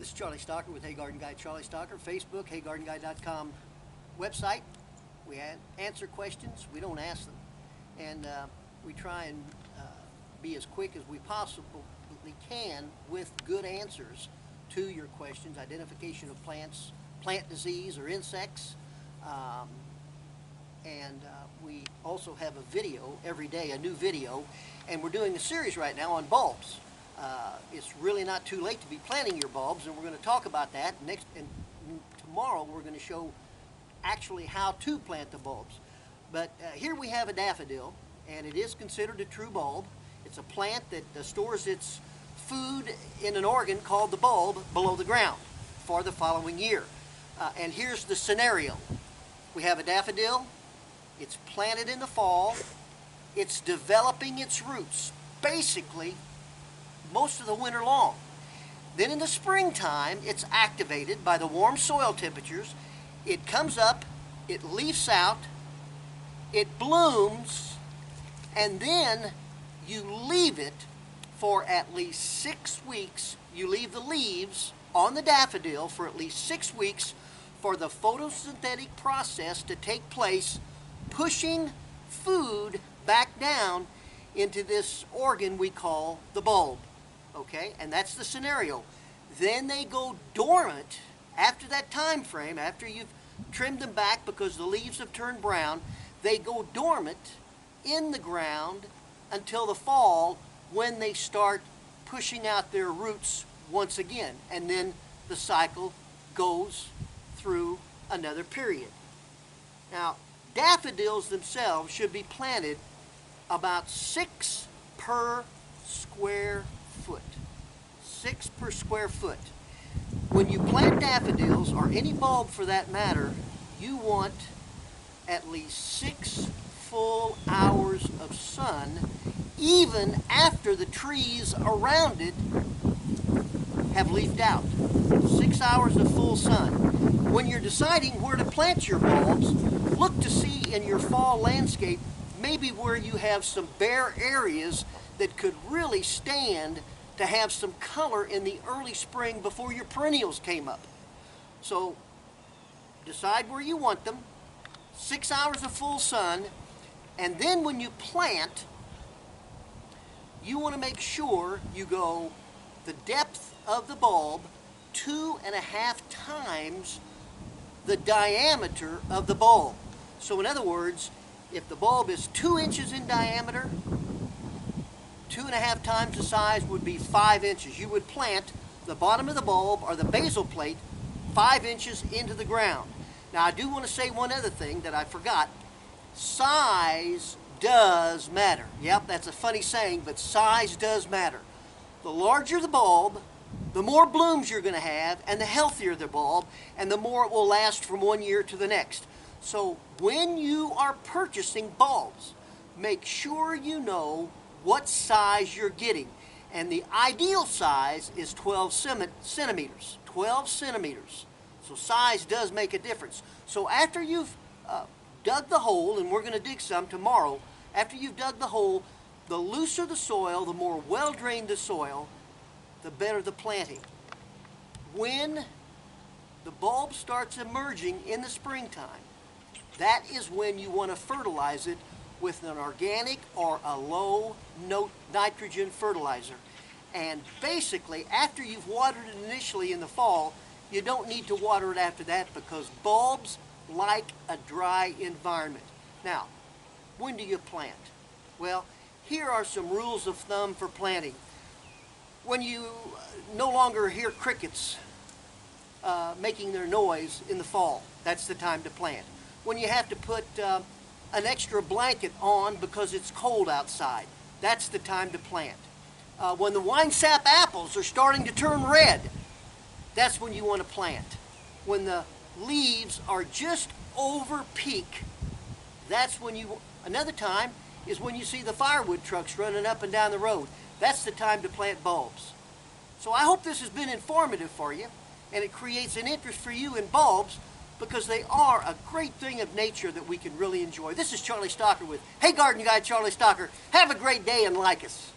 This is Charlie Stocker with Hey Garden Guy Charlie Stocker. Facebook, heygardenguy.com website. We answer questions. We don't ask them. And we try and be as quick as we possibly can with good answers to your questions. Identification of plants, plant disease or insects. We also have a video every day, a new video. And we're doing a series right now on bulbs. It's really not too late to be planting your bulbs, and we're going to talk about that next. And tomorrow we're going to show actually how to plant the bulbs. But here we have a daffodil, and it is considered a true bulb. It's a plant that stores its food in an organ called the bulb below the ground for the following year. And here's the scenario. We have a daffodil. It's planted in the fall. It's developing its roots, basically, most of the winter long. Then in the springtime, it's activated by the warm soil temperatures. It comes up, it leafs out, it blooms, and then you leave it for at least 6 weeks. You leave the leaves on the daffodil for at least 6 weeks for the photosynthetic process to take place, pushing food back down into this organ we call the bulb. Okay, and that's the scenario. Then they go dormant after that time frame, after you've trimmed them back because the leaves have turned brown. They go dormant in the ground until the fall, when they start pushing out their roots once again. And then the cycle goes through another period. Now, daffodils themselves should be planted about 6 per square foot. 6 per square foot. When you plant daffodils, or any bulb for that matter, you want at least 6 full hours of sun, even after the trees around it have leafed out. 6 hours of full sun. When you're deciding where to plant your bulbs, look to see in your fall landscape maybe where you have some bare areas that could really stand to have some color in the early spring before your perennials came up. So decide where you want them, 6 hours of full sun, and then when you plant, you want to make sure you go the depth of the bulb 2.5 times the diameter of the bulb. So in other words, if the bulb is 2 inches in diameter, 2.5 times the size would be 5 inches. You would plant the bottom of the bulb or the basal plate 5 inches into the ground. Now I do want to say one other thing that I forgot. Size does matter. Yep, that's a funny saying, but size does matter. The larger the bulb, the more blooms you're going to have, and the healthier the bulb, and the more it will last from one year to the next. So when you are purchasing bulbs, make sure you know what size you're getting. And the ideal size is 12 centimeters. 12 centimeters. So size does make a difference. So after you've dug the hole, and we're going to dig some tomorrow, after you've dug the hole, the looser the soil, the more well-drained the soil, the better the planting. When the bulb starts emerging in the springtime, that is when you want to fertilize it with an organic or a low nitrogen fertilizer. And basically, after you've watered it initially in the fall, you don't need to water it after that, because bulbs like a dry environment. Now, when do you plant? Well, here are some rules of thumb for planting. When you no longer hear crickets making their noise in the fall, that's the time to plant. When you have to put an extra blanket on because it's cold outside, that's the time to plant. When the wine sap apples are starting to turn red, that's when you want to plant. When the leaves are just over peak, that's when you, another time is when you see the firewood trucks running up and down the road. That's the time to plant bulbs. So I hope this has been informative for you, and it creates an interest for you in bulbs, because they are a great thing of nature that we can really enjoy. This is Charlie Stocker with Hey Garden Guy Charlie Stocker. Have a great day and like us.